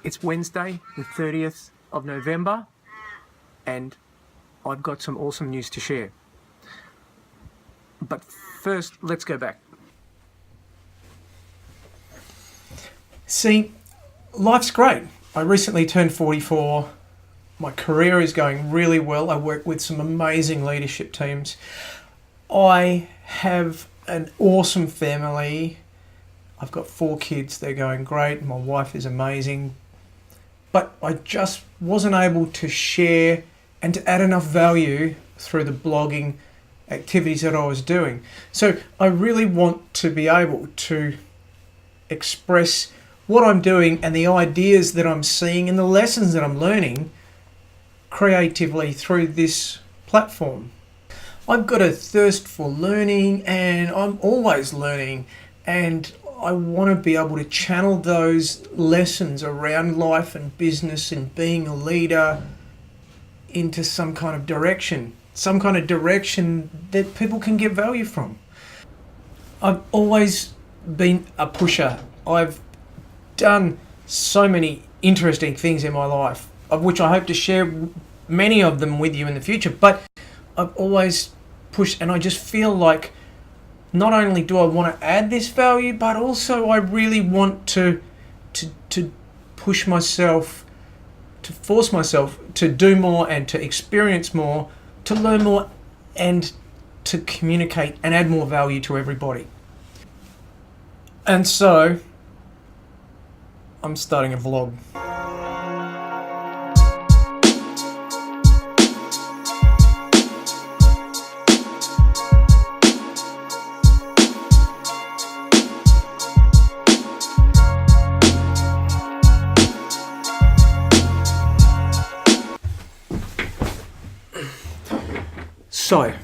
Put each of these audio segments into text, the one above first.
It's Wednesday, the 30th of November, and I've got some awesome news to share. But first, let's go back. See, life's great. I recently turned 44. My career is going really well. I work with some amazing leadership teams. I have an awesome family. I've got 4 kids. They're going great. My wife is amazing. But I just wasn't able to share and to add enough value through the blogging activities that I was doing. So I really want to be able to express what I'm doing and the ideas that I'm seeing and the lessons that I'm learning creatively through this platform. I've got a thirst for learning, and I'm always learning, and I want to be able to channel those lessons around life and business and being a leader into some kind of direction that people can get value from. I've always been a pusher. I've done so many interesting things in my life, of which I hope to share many of them with you in the future, but I've always pushed, and I just feel like not only do I want to add this value, but also I really want to push myself, to force myself to do more and to experience more, to learn more, and to communicate and add more value to everybody. And so I'm starting a vlog. So,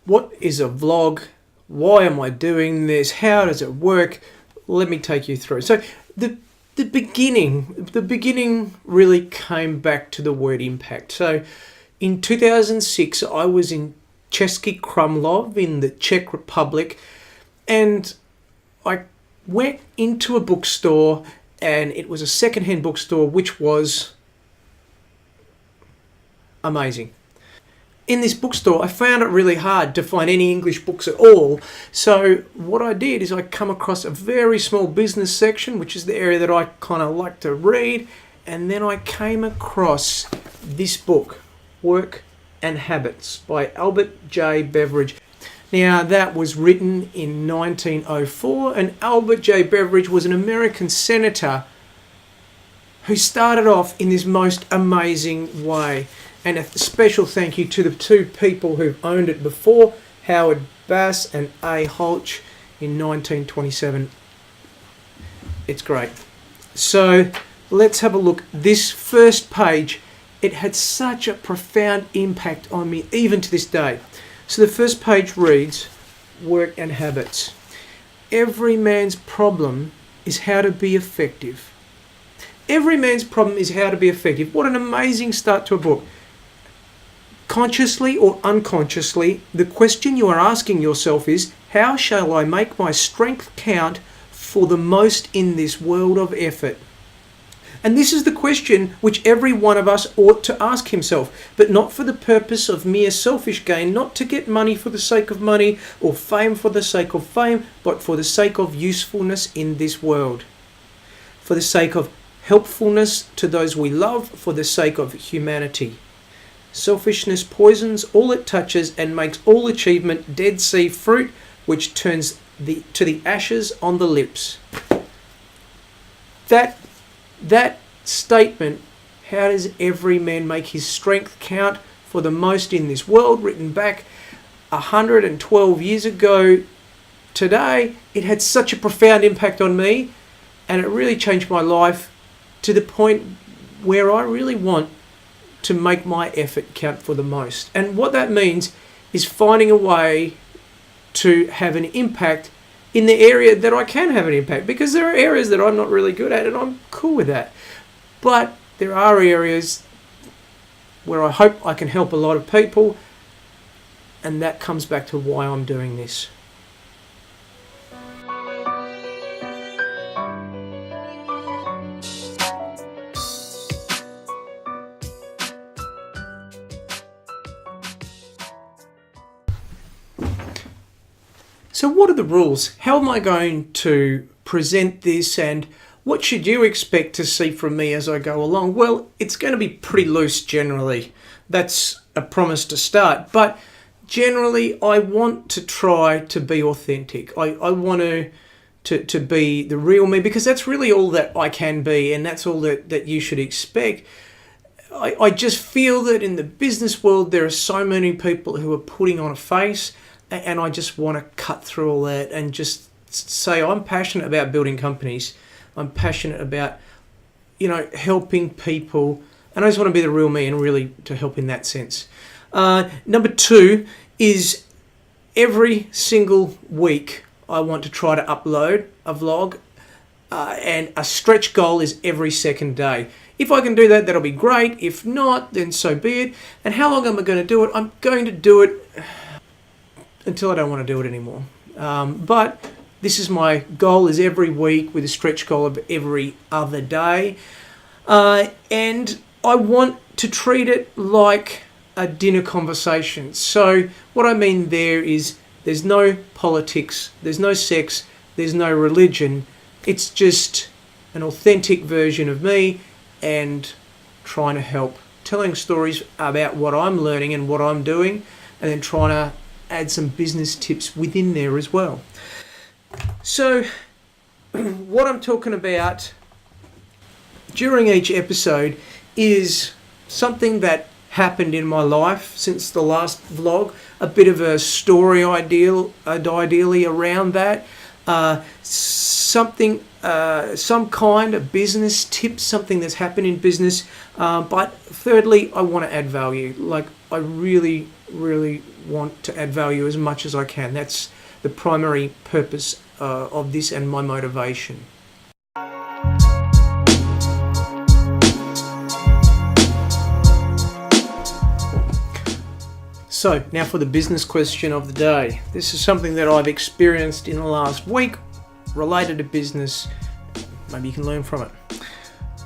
what is a vlog? Why am I doing this? How does it work? Let me take you through. So, the beginning really came back to the word impact. So, in 2006, I was in Český Krumlov in the Czech Republic, and I went into a bookstore, and it was a secondhand bookstore, which was amazing. In this bookstore, I found it really hard to find any English books at all. So what I did is I come across a very small business section, which is the area that I kind of like to read. And then I came across this book, Work and Habits by Albert J. Beveridge. Now, that was written in 1904, and Albert J. Beveridge was an American senator who started off in this most amazing way. And a special thank you to the 2 people who've owned it before, Howard Bass and A. Holch in 1927. It's great. So let's have a look. This first page, it had such a profound impact on me, even to this day. So the first page reads, Work and Habits. Every man's problem is how to be effective. Every man's problem is how to be effective. What an amazing start to a book. Consciously or unconsciously, the question you are asking yourself is, how shall I make my strength count for the most in this world of effort? And this is the question which every one of us ought to ask himself, but not for the purpose of mere selfish gain, not to get money for the sake of money or fame for the sake of fame, but for the sake of usefulness in this world, for the sake of helpfulness to those we love, for the sake of humanity. Selfishness poisons all it touches and makes all achievement Dead Sea fruit, which turns to the ashes on the lips. That statement, how does every man make his strength count for the most in this world, written back 112 years ago today, it had such a profound impact on me, and it really changed my life to the point where I really want to make my effort count for the most. And what that means is finding a way to have an impact in the area that I can have an impact, because there are areas that I'm not really good at, and I'm cool with that. But there are areas where I hope I can help a lot of people, and that comes back to why I'm doing this. So what are the rules? How am I going to present this, and what should you expect to see from me as I go along? Well, it's going to be pretty loose generally. That's a promise to start. But generally, I want to try to be authentic. I want to be the real me, because that's really all that I can be, and that's all that you should expect. I just feel that in the business world, there are so many people who are putting on a face, and I just want to cut through all that and just say I'm passionate about building companies. I'm passionate about, helping people, and I just want to be the real me and really to help in that sense. Number 2 is every single week I want to try to upload a vlog, and a stretch goal is every second day. If I can do that, that'll be great. If not, then so be it. And how long am I going to do it? I'm going to do it until I don't want to do it anymore. But this is my goal, is every week, with a stretch goal of every other day. And I want to treat it like a dinner conversation. So what I mean there is there's no politics, there's no sex, there's no religion. It's just an authentic version of me and trying to help, telling stories about what I'm learning and what I'm doing, and then trying to add some business tips within there as well. So what I'm talking about during each episode is something that happened in my life since the last vlog, a bit of a story ideally around that, something, some kind of business tips, something that's happened in business. But thirdly, I want to add value. Like, I really, really want to add value as much as I can. That's the primary purpose of this and my motivation. So now for the business question of the day. This is something that I've experienced in the last week related to business. Maybe you can learn from it.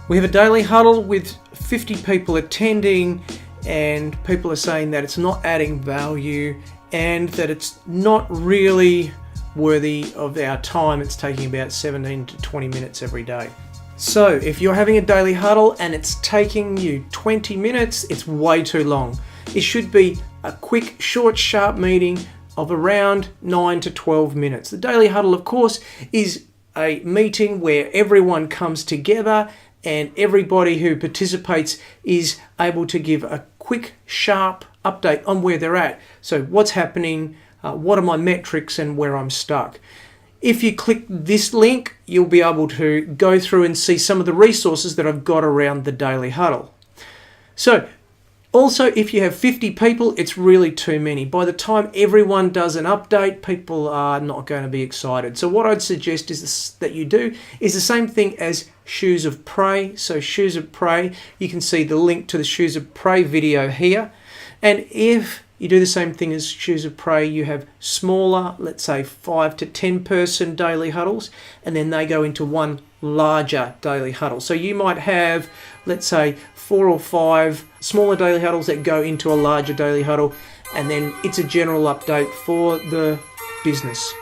We have a daily huddle with 50 people attending, and people are saying that it's not adding value and that it's not really worthy of our time. It's taking about 17 to 20 minutes every day. So if you're having a daily huddle and it's taking you 20 minutes, it's way too long. It should be a quick, short, sharp meeting of around 9 to 12 minutes. The daily huddle, of course, is a meeting where everyone comes together and everybody who participates is able to give a quick, sharp update on where they're at. So what's happening, what are my metrics, and where I'm stuck. If you click this link, you'll be able to go through and see some of the resources that I've got around the daily huddle. So also, if you have 50 people, it's really too many. By the time everyone does an update, people are not going to be excited. So what I'd suggest is that you do is the same thing as Shoes of Prey. So Shoes of Prey, you can see the link to the Shoes of Prey video here. And if you do the same thing as Shoes of Prey, you have smaller, let's say 5 to 10 person daily huddles, and then they go into one larger daily huddle. So you might have, let's say, 4 or 5 smaller daily huddles that go into a larger daily huddle, and then it's a general update for the business.